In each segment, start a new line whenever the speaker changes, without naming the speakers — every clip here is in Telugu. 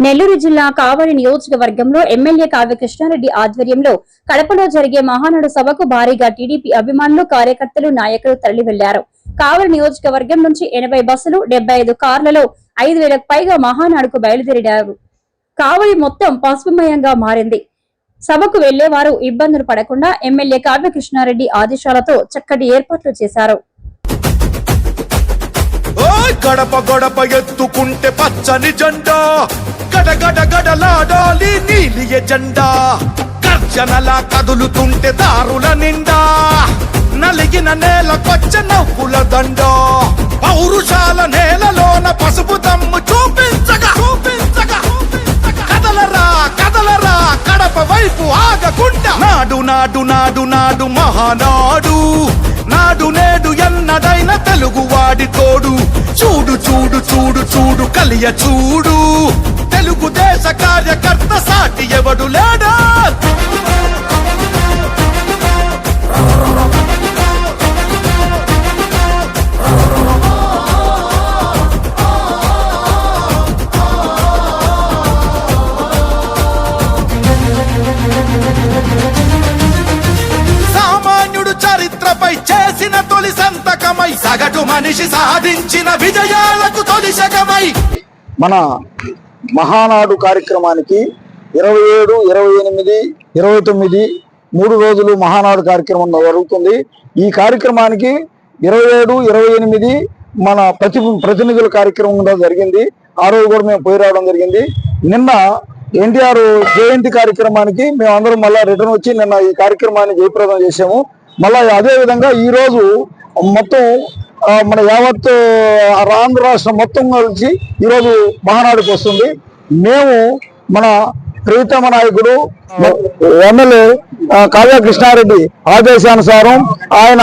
నెల్లూరు జిల్లా కావలి నియోజకవర్గంలో ఎమ్మెల్యే కావ్య కృష్ణారెడ్డి ఆధ్వర్యంలో కడపలో జరిగే మహానాడు సభకు భారీగా టీడీపీ అభిమానులు, కార్యకర్తలు, నాయకులు తరలి వెళ్లారు. కావలి నియోజకవర్గం నుంచి 80 బస్సులు, 75 కార్లలో 5,000కు పైగా మహానాడుకు బయలుదేరారు. కావలి మొత్తం పసుపుమయంగా మారింది. సభకు వెళ్లేవారు ఇబ్బందులు పడకుండా ఎమ్మెల్యే కావ్య కృష్ణారెడ్డి ఆదేశాలతో చక్కటి ఏర్పాట్లు చేశారు.
గడప గడప ఎత్తుకుంటే పచ్చని జెండా, గడగడ గడలాడాలి నీలి ఎజెండా, గర్జనలా కదులుతుంటే దారుల నిండా, నలిగిన నేల పచ్చ నవ్వుల దండ, పౌరుషాల నేలలోన పసుపు దమ్ము చూపించగా కదలరా కదలరా కడప వైపు ఆగకుండా, నాడు నాడు నాడు నాడు మహానాడు, నాడు నేడు ఎన్నడైన తెలుగువాడి తోడు, చూడు చూడు చూడు చూడు కలియ చూడు, తెలుగుదేశ కార్యకర్త సాటి ఎవడు లేడా. చరిత్రపై చేసిన తొలి సంతకమై, సగటు మనిషి సాధించిన విజయాలకు తొలి శకమై,
మన మహానాడు కార్యక్రమానికి 27, 28, 29 3 రోజులు మహానాడు కార్యక్రమం జరుగుతుంది. ఈ కార్యక్రమానికి 27, 28 మన ప్రతినిధుల కార్యక్రమం కూడా జరిగింది. ఆ రోజు కూడా మేము పోయి రావడం జరిగింది. నిన్న ఎన్టీఆర్ జయంతి కార్యక్రమానికి మేము అందరం మళ్ళా రిటర్న్ వచ్చి నిన్న ఈ కార్యక్రమాన్ని జయప్రదం చేసాము. మళ్ళా అదే విధంగా ఈ రోజు మొత్తం మన యావత్ ఆంధ్ర రాష్ట్రం మొత్తం కలిసి ఈరోజు మహానాడుకు వస్తుంది. మేము మన ప్రీతమ నాయకుడు ఎమ్మెల్యే కావ్య కృష్ణారెడ్డి ఆదేశానుసారం ఆయన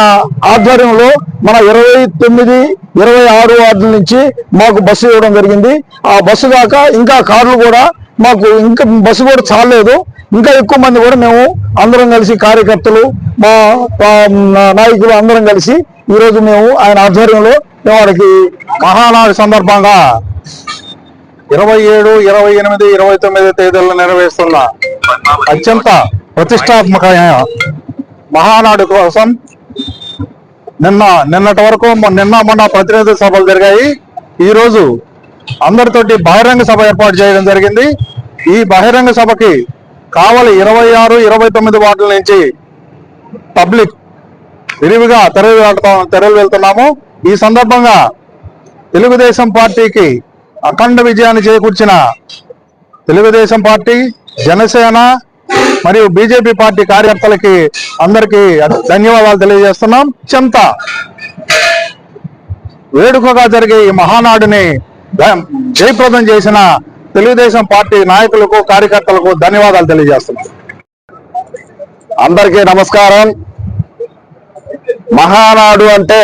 ఆధ్వర్యంలో మన 29, 26 వార్డుల నుంచి మాకు బస్సు ఇవ్వడం జరిగింది. ఆ బస్సు దాకా ఇంకా కార్లు కూడా మాకు ఇంకా బస్సు కూడా చాలలేదు. ఇంకా ఎక్కువ మంది కూడా మేము అందరం కలిసి కార్యకర్తలు మా నాయకులు అందరం కలిసి ఈరోజు మేము ఆయన ఆధ్వర్యంలో మేము వాడికి మహానాడు సందర్భంగా 27, 28, 29 తేదీల్లో నిర్వహిస్తున్న అత్యంత మహానాడు కోసం నిన్నటి వరకు మొన్న ప్రతినిధి సభలు జరిగాయి. ఈరోజు అందరితోటి బహిరంగ సభ ఏర్పాటు చేయడం జరిగింది. ఈ బహిరంగ సభకి కావలి 26, 29 వార్డుల నుంచి పబ్లిక్ విరివిగా తరలి వెళ్తున్నాము. ఈ సందర్భంగా తెలుగుదేశం పార్టీకి అఖండ విజయాన్ని చేకూర్చిన తెలుగుదేశం పార్టీ, జనసేన మరియు బీజేపీ పార్టీ కార్యకర్తలకి అందరికీ ధన్యవాదాలు తెలియజేస్తున్నాం. అత్యంత వేడుకగా జరిగే ఈ మహానాడుని జయప్రదం చేసిన తెలుగుదేశం పార్టీ నాయకులకు, కార్యకర్తలకు ధన్యవాదాలు తెలియజేస్తున్నాం.
అందరికీ నమస్కారం. మహానాడు అంటే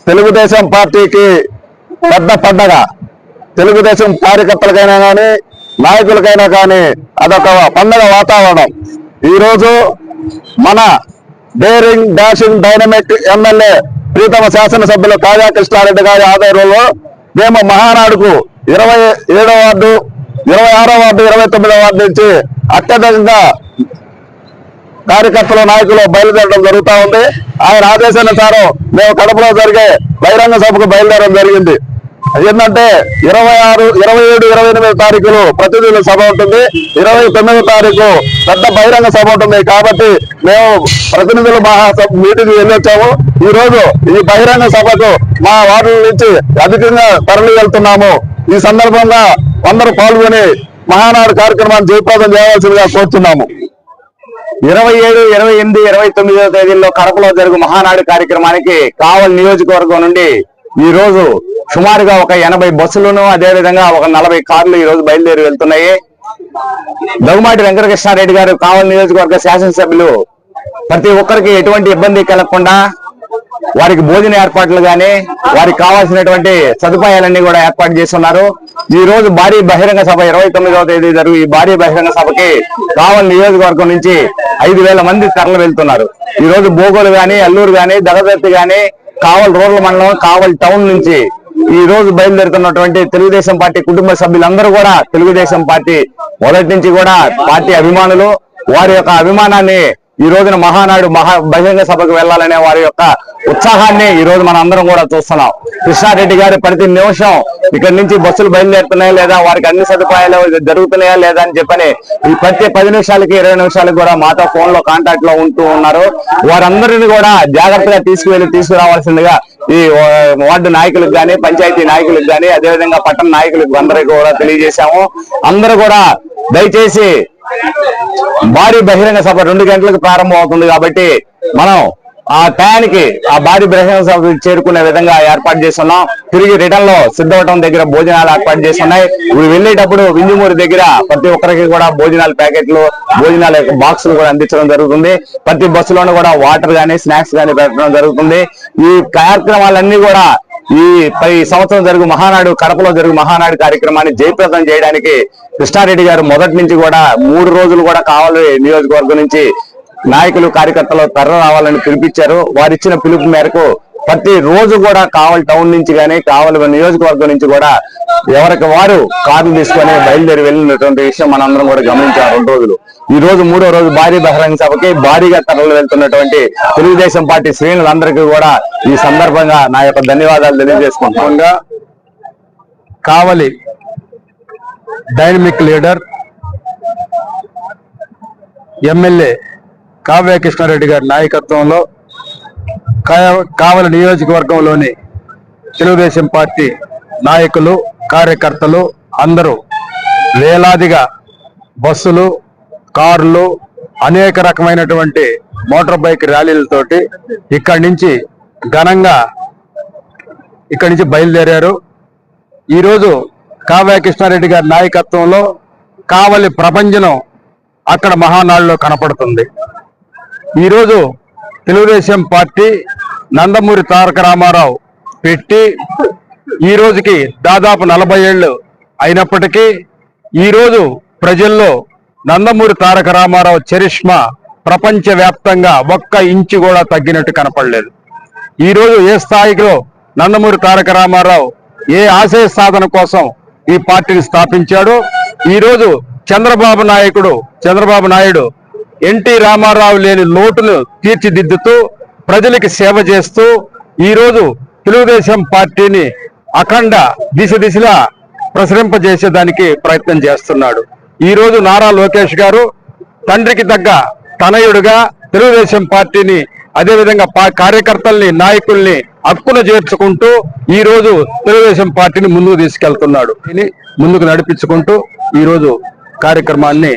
తెలుగుదేశం పార్టీకి పెద్ద పండగ. తెలుగుదేశం కార్యకర్తలకైనా కానీ, నాయకులకైనా కానీ అదొక పండగ వాతావరణం. ఈరోజు మన డేరింగ్ డాషింగ్ డైనమిక్ ఎమ్మెల్యే ప్రీతమ శాసనసభ్యులు కావ్య కృష్ణారెడ్డి గారి ఆధ్వర్యంలో మేము మహానాడుకు 27వ వార్డు, 26వ వార్డు, 29వ వార్డు నుంచి అత్యధికంగా కార్యకర్తలు, నాయకులు బయలుదేరడం జరుగుతూ ఉంది. ఆయన ఆదేశానుసారం మేము కడపలో జరిగే బహిరంగ సభకు బయలుదేరడం జరిగింది. ఏంటంటే 26, 27, 28 తారీఖులు ప్రతినిధుల సభ ఉంటుంది. 29వ తారీఖు పెద్ద బహిరంగ సభ ఉంటుంది. కాబట్టి మేము ప్రతినిధుల మీటింగ్ వెళ్ళొచ్చాము. ఈ రోజు ఈ బహిరంగ సభకు మా వార్డుల నుంచి అధికంగా తరలి వెళ్తున్నాము. ఈ సందర్భంగా అందరూ పాల్గొని మహానాడు కార్యక్రమాన్ని జయప్రదం చేయవలసిందిగా కోరుతున్నాము.
27, 28, 29వ తేదీల్లో కడపలో జరుగు మహానాడు కార్యక్రమానికి కావలి నియోజకవర్గం నుండి ఈ రోజు సుమారుగా ఒక 80 బస్సులను, అదేవిధంగా ఒక 40 కార్లు ఈ రోజు బయలుదేరి వెళ్తున్నాయి. దగ్గుమాటి వెంకటకృష్ణారెడ్డి గారు కావలి నియోజకవర్గ శాసనసభ్యులు ప్రతి ఒక్కరికి ఎటువంటి ఇబ్బంది కలగకుండా వారికి భోజన ఏర్పాట్లు గానీ, వారికి కావాల్సినటువంటి సదుపాయాలన్నీ కూడా ఏర్పాటు చేస్తున్నారు. ఈ రోజు భారీ బహిరంగ సభ 29వ తేదీ జరుగు ఈ భారీ బహిరంగ సభకి కావలి నియోజకవర్గం నుంచి 5,000 మంది తరలి వెళ్తున్నారు. ఈ రోజు బోగోలు గాని, అల్లూరు గాని, దగదర్తి గాని, కావలి రూరల్ మండలం, కావలి టౌన్ నుంచి ఈ రోజు బయలుదేరుతున్నటువంటి తెలుగుదేశం పార్టీ కుటుంబ సభ్యులందరూ కూడా తెలుగుదేశం పార్టీ మొదటి నుంచి కూడా పార్టీ అభిమానులు. వారి యొక్క అభిమానాన్ని ఈ రోజున మహానాడు బహిరంగ సభకు వెళ్లాలనే వారి యొక్క ఉత్సాహాన్ని ఈ రోజు మనం అందరం కూడా చూస్తున్నాం. కృష్ణారెడ్డి గారు ప్రతి నిమిషం ఇక్కడి నుంచి బస్సులు బయలుదేరుతున్నాయా లేదా, వారికి అన్ని సదుపాయాలు జరుగుతున్నాయా లేదా అని చెప్పని ఈ ప్రతి 10 నిమిషాలకి 20 నిమిషాలకు కూడా మాతో ఫోన్ లో కాంటాక్ట్ లో ఉంటూ ఉన్నారు. వారందరినీ కూడా జాగ్రత్తగా తీసుకురావాల్సిందిగా ఈ వార్డు నాయకులకు గాని, పంచాయతీ నాయకులకు గాని, అదేవిధంగా పట్టణ నాయకులకు అందరికీ కూడా తెలియజేశాము. అందరూ కూడా దయచేసి భారీ బహిరంగ సభ 2 గంటలకు ప్రారంభం అవుతుంది కాబట్టి మనం ఆ టయానికి ఆ భారీ బహిరంగ సభ చేరుకునే విధంగా ఏర్పాటు చేస్తున్నాం. తిరిగి రిటర్న్ లో సిద్ధవటం దగ్గర భోజనాలు ఏర్పాటు చేస్తున్నాయి. ఇప్పుడు వెళ్ళేటప్పుడు వింజమూరి దగ్గర ప్రతి ఒక్కరికి కూడా భోజనాల ప్యాకెట్లు, భోజనాల బాక్సులు కూడా అందించడం జరుగుతుంది. ప్రతి బస్సులోనూ కూడా వాటర్ గానీ, స్నాక్స్ గానీ పెట్టడం జరుగుతుంది. ఈ కార్యక్రమాలన్నీ కూడా ఈ సంవత్సరం జరుగు మహానాడు, కడపలో జరుగు మహానాడు కార్యక్రమాన్ని జయప్రదం చేయడానికి కృష్ణారెడ్డి గారు మొదటి నుంచి కూడా 3 రోజులు కూడా కావలి నియోజకవర్గం నుంచి నాయకులు, కార్యకర్తలు తరలి రావాలని పిలిపించారు. వారిచ్చిన పిలుపు మేరకు ప్రతి రోజు కూడా కావలి టౌన్ నుంచి కానీ, కావలి నియోజకవర్గం నుంచి కూడా ఎవరికి వారు కార్లు తీసుకొని బయలుదేరి వెళ్ళినటువంటి విషయం మనందరం కూడా గమనించారు. 2 రోజులు. ఈ రోజు 3వ రోజు భారీ బహిరంగ సభకి భారీగా తరలి వెళ్తున్నటువంటి తెలుగుదేశం పార్టీ శ్రేణులందరికీ కూడా ఈ సందర్భంగా నా యొక్క ధన్యవాదాలు తెలియజేసుకుంటాం.
Kavali dynamic leader MLA Kavya Krishnareddy గారి నాయకత్వంలో కావలి నియోజకవర్గంలోని తెలుగుదేశం పార్టీ నాయకులు, కార్యకర్తలు అందరూ వేలాదిగా బస్సులు, కార్లు, అనేక రకమైనటువంటి మోటార్ బైక్ ర్యాలీలతోటి ఇక్కడి నుంచి ఘనంగా బయలుదేరారు. ఈరోజు కావ్య కృష్ణారెడ్డి గారి నాయకత్వంలో కావలి ప్రపంచం అక్కడ మహానాడులో కనపడుతుంది. ఈరోజు తెలుగుదేశం పార్టీ నందమూరి తారక రామారావు పెట్టి ఈ రోజుకి దాదాపు 40 ఏళ్ళు అయినప్పటికీ ఈరోజు ప్రజల్లో నందమూరి తారక రామారావు చరిష్మా ప్రపంచవ్యాప్తంగా 1 ఇంచు కూడా తగ్గినట్టు కనపడలేదు. ఈరోజు ఏ స్థాయిలో నందమూరి తారక రామారావు ఏ ఆశయ సాధన కోసం ఈ పార్టీని స్థాపించాడో ఈరోజు చంద్రబాబు నాయుడు ఎన్టీ రామారావు లేని లోటును తీర్చిదిద్దుతూ ప్రజలకి సేవ చేస్తూ ఈరోజు తెలుగుదేశం పార్టీని అఖండ దిశలా ప్రసరింపజేసేదానికి ప్రయత్నం చేస్తున్నాడు. ఈరోజు నారా లోకేష్ గారు తండ్రికి తగ్గ తనయుడుగా తెలుగుదేశం పార్టీని, అదేవిధంగా కార్యకర్తల్ని, నాయకుల్ని హక్కున చేర్చుకుంటూ ఈరోజు తెలుగుదేశం పార్టీని ముందుకు తీసుకెళ్తున్నాడు. ముందుకు నడిపించుకుంటూ ఈరోజు కార్యక్రమాన్ని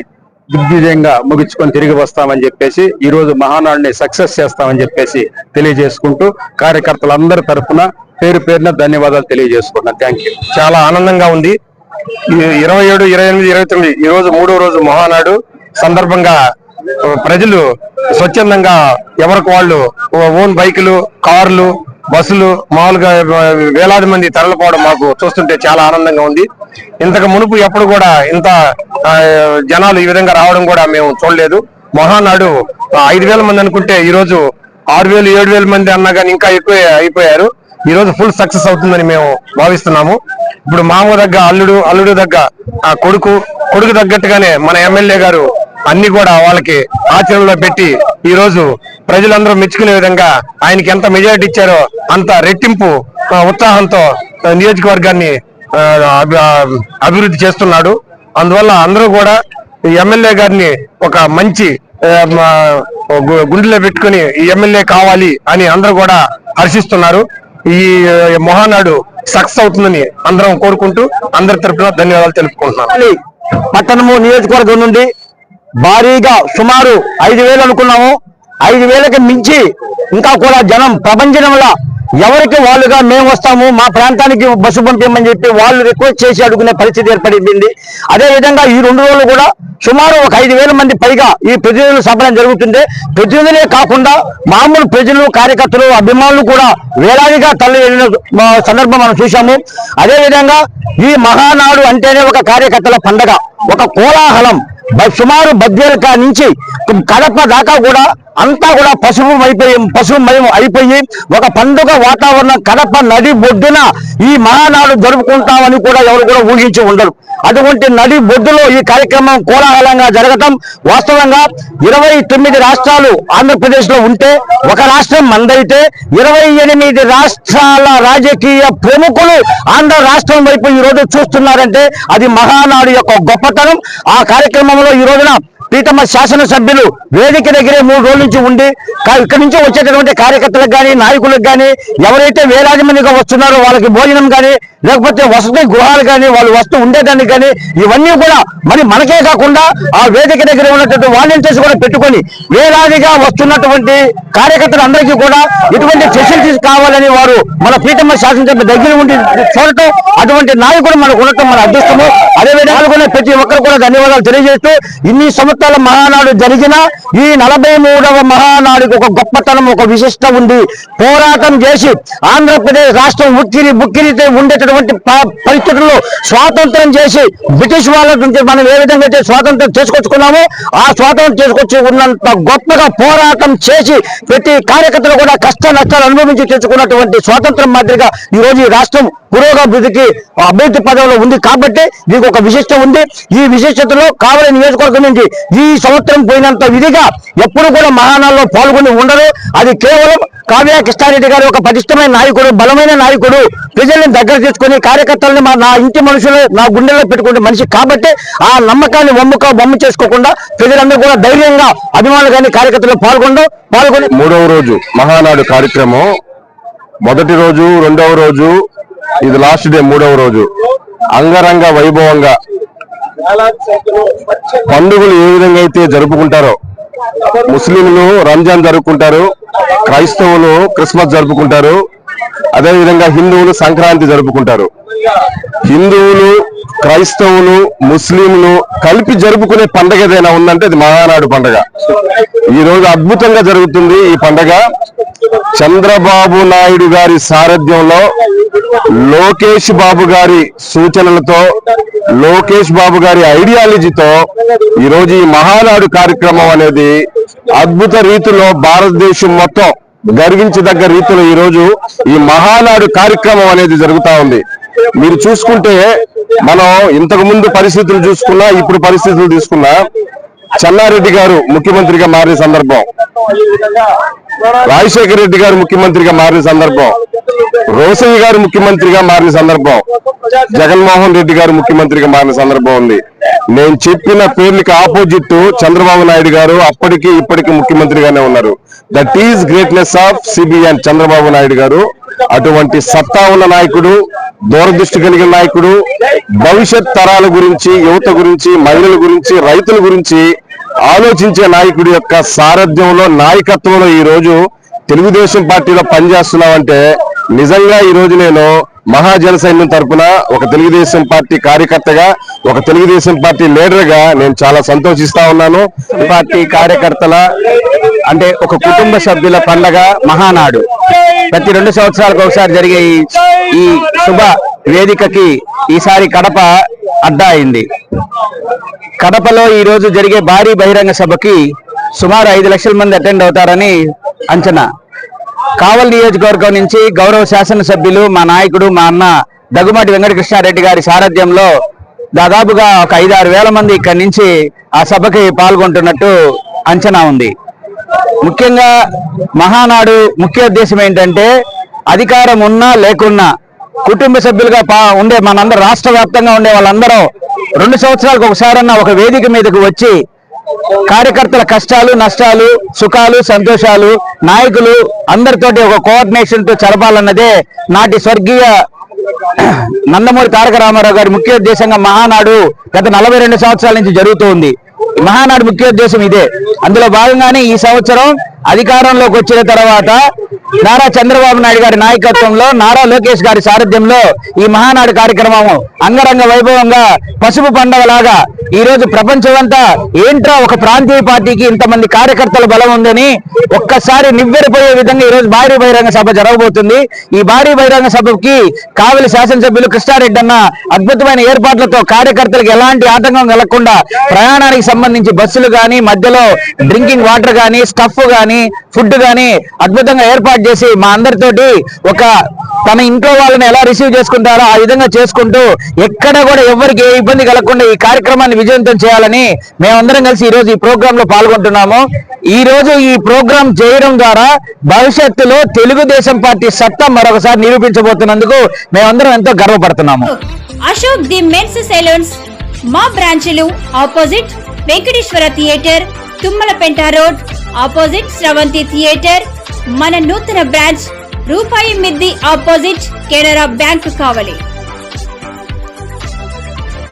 దిగ్విజయంగా ముగించుకొని తిరిగి వస్తామని చెప్పేసి, ఈ రోజు మహానాడుని సక్సెస్ చేస్తామని చెప్పేసి తెలియజేసుకుంటూ కార్యకర్తలందరి తరఫున పేరు పేరున ధన్యవాదాలు తెలియజేసుకుంటున్నాను. Thank you.
చాలా ఆనందంగా ఉంది. 27, 28, 29 ఈ రోజు 3వ రోజు మహానాడు సందర్భంగా ప్రజలు స్వచ్ఛందంగా ఎవరికి వాళ్ళు ఓన్ బైకులు, కార్లు, బస్సులు మామూలుగా వేలాది మంది తరలిపోవడం మాకు చూస్తుంటే చాలా ఆనందంగా ఉంది. ఇంతకు మునుపు ఎప్పుడు కూడా ఇంత జనాలు ఈ విధంగా రావడం కూడా మేము చూడలేదు. మహానాడు 5,000 మంది అనుకుంటే ఈ రోజు 6,000, 7,000 మంది అన్నా కానీ ఇంకా ఎక్కువ అయిపోయారు. ఈ రోజు ఫుల్ సక్సెస్ అవుతుందని మేము భావిస్తున్నాము. ఇప్పుడు మామ దగ్గర అల్లుడు దగ్గర ఆ కొడుకు తగ్గట్టుగానే మన ఎమ్మెల్యే గారు అన్ని కూడా వాళ్ళకి ఆచరణలో పెట్టి ఈ రోజు ప్రజలందరూ మెచ్చుకునే విధంగా ఆయనకి ఎంత మెజారిటీ ఇచ్చారో అంత రెట్టింపు ఉత్సాహంతో నియోజకవర్గాన్ని అభివృద్ధి చేస్తున్నాడు. అందువల్ల అందరూ కూడా ఎమ్మెల్యే గారిని ఒక మంచి గుండెలో పెట్టుకుని ఈ ఎమ్మెల్యే కావాలి అని అందరూ కూడా హర్షిస్తున్నారు. ఈ మహానాడు సక్సెస్ అవుతుందని అందరం కోరుకుంటూ అందరి తరఫున ధన్యవాదాలు తెలుపుకుంటున్నాను.
పట్టణము నియోజకవర్గం నుండి భారీగా సుమారు 5,000 అనుకున్నాము. 5,000కి మించి ఇంకా కూడా జనం ప్రపంచంలో ఎవరికి వాళ్ళుగా మేము వస్తాము, మా ప్రాంతానికి బస్సు పంపించమని చెప్పి వాళ్ళు రిక్వెస్ట్ చేసి అడుగునే పరిస్థితి ఏర్పడింది. అదేవిధంగా ఈ 2 రోజులు కూడా సుమారు ఒక 5,000 మంది పైగా ఈ ప్రతినిధుల సభ జరుగుతుంది. ప్రతినిధులే కాకుండా మామూలు ప్రజలు, కార్యకర్తలు, అభిమానులు కూడా వేలాదిగా తరలి వెళ్ళిన సందర్భం మనం చూశాము. అదేవిధంగా ఈ మహానాడు అంటేనే ఒక కార్యకర్తల పండగ, ఒక కోలాహలం. సుమారు బద్వేల్ నుంచి కడప దాకా కూడా
అంతా కూడా పశువుమయం అయిపోయి ఒక పండుగ వాతావరణం కడప నది బొడ్డున ఈ మహానాడు జరుపుకుంటామని కూడా ఎవరు కూడా ఊహించి ఉండరు. అటువంటి నది బొడ్డులో ఈ కార్యక్రమం కోలాహలంగా జరగటం వాస్తవంగా 29 రాష్ట్రాలు ఆంధ్రప్రదేశ్ లో ఉంటే ఒక రాష్ట్రం మందైతే 28 రాష్ట్రాల రాజకీయ ప్రముఖులు ఆంధ్ర రాష్ట్రం వైపు ఈ రోజు చూస్తున్నారంటే అది మహానాడు యొక్క గొప్పతనం. ఆ కార్యక్రమంలో ఈ రోజున ప్రీతమ శాసనసభ్యులు వేదిక దగ్గరే 3 రోజుల నుంచి ఉండి ఇక్కడి నుంచి వచ్చేటటువంటి కార్యకర్తలకు కానీ నాయకులకు కానీ ఎవరైతే వేలాది మందిగా వస్తున్నారో వాళ్ళకి భోజనం కానీ లేకపోతే వసతి గృహాలు కానీ వాళ్ళు వస్తూ ఉండేదానికి కానీ ఇవన్నీ కూడా మరి మనకే కాకుండా ఆ వేదిక దగ్గర ఉన్నటువంటి వాలంటీర్స్ కూడా పెట్టుకొని వేలాదిగా వస్తున్నటువంటి కార్యకర్తలందరికీ కూడా ఇటువంటి ఫెసిలిటీస్ కావాలని వారు మన ప్రీతమ శాసనసభ్యుల దగ్గర ఉండి చూడటం, అటువంటి నాయకుడు మనకు ఉండటం మన అదృష్టము. అదేవిధంగా ప్రతి ఒక్కరు కూడా ధన్యవాదాలు తెలియజేస్తూ ఇన్ని సంవత్సరాల మహానాడు జరిగిన ఈ 43వ మహానాడుకి ఒక గొప్పతనం, ఒక విశిష్ట ఉంది. పోరాటం చేసి ఆంధ్రప్రదేశ్ రాష్ట్రం ఉక్కిరితో ఉండేటటువంటి పరిస్థితుల్లో స్వాతంత్రం చేసి బ్రిటిష్ వాళ్ళ నుంచి మనం ఏ విధంగా అయితే స్వాతంత్రం చేసుకొచ్చుకున్నామో ఆ స్వాతంత్రం చేసుకొచ్చి ఉన్నంత గొప్పగా పోరాటం చేసి ప్రతి కార్యకర్తలు కూడా కష్ట నష్టాలు అనుభవించి తెచ్చుకున్నటువంటి స్వాతంత్రం మాదిరిగా ఈ రోజు ఈ రాష్ట్రం పురోగతికి అభివృద్ధి పదవిలో ఉంది కాబట్టి దీనికి ఒక విశిష్టత ఉంది. ఈ విశిష్టతలో కావలి నియోజకవర్గం నుంచి ఈ సంవత్సరం పోయినంత విధిగా ఎప్పుడు కూడా మహానాల్లో పాల్గొని ఉండరు. అది కేవలం కావ్య కృష్ణారెడ్డి గారు ఒక పటిష్టమైన నాయకుడు, బలమైన నాయకుడు, ప్రజల్ని దగ్గర తీసుకుని కార్యకర్తలని నా ఇంటి మనుషులు నా గుండెల్లో పెట్టుకునే మనిషి కాబట్టి ఆ నమ్మకాన్ని వమ్ము చేసుకోకుండా ప్రజలందరూ కూడా ధైర్యంగా అభిమానులు కానీ కార్యకర్తలు పాల్గొని
3వ రోజు మహానాడు కార్యక్రమం మొదటి రోజు, 2వ రోజు, ఇది లాస్ట్ డే 3వ రోజు అంగరంగ వైభవంగా పండుగలు ఏ విధంగా అయితే జరుపుకుంటారో ముస్లింలు రంజాన్ జరుపుకుంటారు, క్రైస్తవులు క్రిస్మస్ జరుపుకుంటారు, అదేవిధంగా హిందువులు సంక్రాంతి జరుపుకుంటారు. హిందువులు, క్రైస్తవులు, ముస్లింలు కలిపి జరుపుకునే పండుగ ఏదైనా ఉందంటే అది మహానాడు పండుగ. ఈ రోజు అద్భుతంగా జరుగుతుంది ఈ పండుగ. చంద్రబాబు నాయుడు గారి సారథ్యంలో, లోకేష్ బాబు గారి సూచనలతో, లోకేష్ బాబు గారి ఐడియాలజీతో ఈ రోజు ఈ మహానాడు కార్యక్రమం అనేది అద్భుత రీతిలో భారతదేశం మొత్తం గర్వించదగ్గ రీతిలో ఈ రోజు ఈ మహానాడు కార్యక్రమం అనేది జరుగుతా ఉంది. మీరు చూసుకుంటే మనం ఇంతకు ముందు పరిస్థితులు చూసుకున్నా, ఇప్పుడు పరిస్థితులు తీసుకున్నా, చెన్నారెడ్డి గారు ముఖ్యమంత్రిగా మారిన సందర్భం, రాజశేఖర రెడ్డి గారు ముఖ్యమంత్రిగా మారిన సందర్భం, రోసయ్య గారు ముఖ్యమంత్రిగా మారిన సందర్భం, జగన్మోహన్ రెడ్డి గారు ముఖ్యమంత్రిగా మారిన సందర్భం ఉంది. నేను చెప్పిన పేర్లకి ఆపోజిట్ చంద్రబాబు నాయుడు గారు అప్పటికి ఇప్పటికి ముఖ్యమంత్రిగానే ఉన్నారు. That is greatness of CBN Chandrababu Naidu గారు. అటువంటి సత్తా ఉన్న నాయకుడు, దూరదృష్టి కలిగిన నాయకుడు, భవిష్యత్ తరాల గురించి, యువత గురించి, మహిళల గురించి, రైతుల గురించి ఆలోచించే నాయకుడి యొక్క సారథ్యంలో, నాయకత్వంలో ఈ రోజు తెలుగుదేశం పార్టీలో పనిచేస్తున్నామంటే నిజంగా ఈ రోజు నేను మహాజన సైన్యం తరఫున ఒక తెలుగుదేశం పార్టీ కార్యకర్తగా, ఒక తెలుగుదేశం పార్టీ లీడర్ గా నేను చాలా సంతోషిస్తా ఉన్నాను.
పార్టీ కార్యకర్తల అంటే ఒక కుటుంబ సభ్యుల పండగ మహానాడు ప్రతి 2 సంవత్సరాలకు ఒకసారి జరిగే ఈ శుభ వేదికకి ఈసారి కడప అడ్డా అయింది. కడపలో ఈ రోజు జరిగే భారీ బహిరంగ సభకి సుమారు 5 లక్షల మంది అటెండ్ అవుతారని అంచనా. కావలి నియోజకవర్గం నుంచి గౌరవ శాసనసభ్యులు, మా నాయకుడు, మా అన్న దగ్గుమాటి వెంకటకృష్ణారెడ్డి గారి సారథ్యంలో దాదాపుగా ఒక 5-6 వేల మంది ఇక్కడి నుంచి ఆ సభకి పాల్గొంటున్నట్టు అంచనా ఉంది. ముఖ్యంగా మహానాడు ముఖ్య ఉద్దేశం ఏంటంటే అధికారం ఉన్నా లేకున్నా కుటుంబ సభ్యులుగా ఉండే మనందరూ, రాష్ట్ర వ్యాప్తంగా ఉండే వాళ్ళందరూ 2 సంవత్సరాలకు ఒకసారన్నా ఒక వేదిక మీదకు వచ్చి కార్యకర్తల కష్టాలు, నష్టాలు, సుఖాలు, సంతోషాలు, నాయకులు అందరితోటి ఒక కోఆర్డినేషన్ తో జరపాలన్నదే నాటి స్వర్గీయ నందమూరి తారక రామారావు గారి ముఖ్య ఉద్దేశంగా మహానాడు గత 42 సంవత్సరాల నుంచి జరుగుతూ ఉంది. మహానాడు ముఖ్య ఉద్దేశం ఇదే. అందులో భాగంగానే ఈ సంవత్సరం అధికారంలోకి వచ్చిన తర్వాత నారా చంద్రబాబు నాయుడు గారి నాయకత్వంలో, నారా లోకేష్ గారి సారథ్యంలో ఈ మహానాడు కార్యక్రమం అంగరంగ వైభవంగా పసుపు పండగలాగా ఈ రోజు ప్రపంచమంతా ఏంట్రా ఒక ప్రాంతీయ పార్టీకి ఇంతమంది కార్యకర్తల బలం ఉందని ఒక్కసారి నివ్వెరపోయే విధంగా ఈ రోజు భారీ బహిరంగ సభ జరగబోతుంది. ఈ భారీ బహిరంగ సభకి కావలి శాసనసభ్యులు కృష్ణారెడ్డి అన్న అద్భుతమైన ఏర్పాట్లతో కార్యకర్తలకు ఎలాంటి ఆటంకం కలగకుండా ప్రయాణానికి సంబంధించి బస్సులు గాని, మధ్యలో డ్రింకింగ్ వాటర్ గాని, స్టఫ్ గాని, ఫుడ్ గాని అద్భుతంగా ఏర్పాటు చేసి మా అందరితోటి ఒక తన ఇంట్లో వాళ్ళని ఎలా రిసీవ్ చేసుకుంటారో ఆ విధంగా చేసుకుంటూ ఎక్కడ కూడా ఎవరికి ఏ ఇబ్బంది కలగకుండా ఈ కార్యక్రమాన్ని విజయవంతం చేయాలని మేమందరం కలిసి ఈ రోజు ఈ ప్రోగ్రామ్ లో పాల్గొంటున్నాము. ఈ రోజు ఈ ప్రోగ్రాం చేయడం ద్వారా భవిష్యత్తులో తెలుగుదేశం పార్టీ సత్తా మరొకసారి నిరూపించబోతున్నందుకు మేమందరం ఎంతో గర్వపడుతున్నాము.
అశోక్ ది మెన్స్ సెలూన్స్ మా బ్రాంచ్లు opposite Venkateswara theatre, Tummalapenta road, opposite Sravanthi theatre. మన నూతన బ్రాంచ్ రూపాయి మిద్ది ఆపోజిట్ కెనరా బ్యాంక్ కావలి.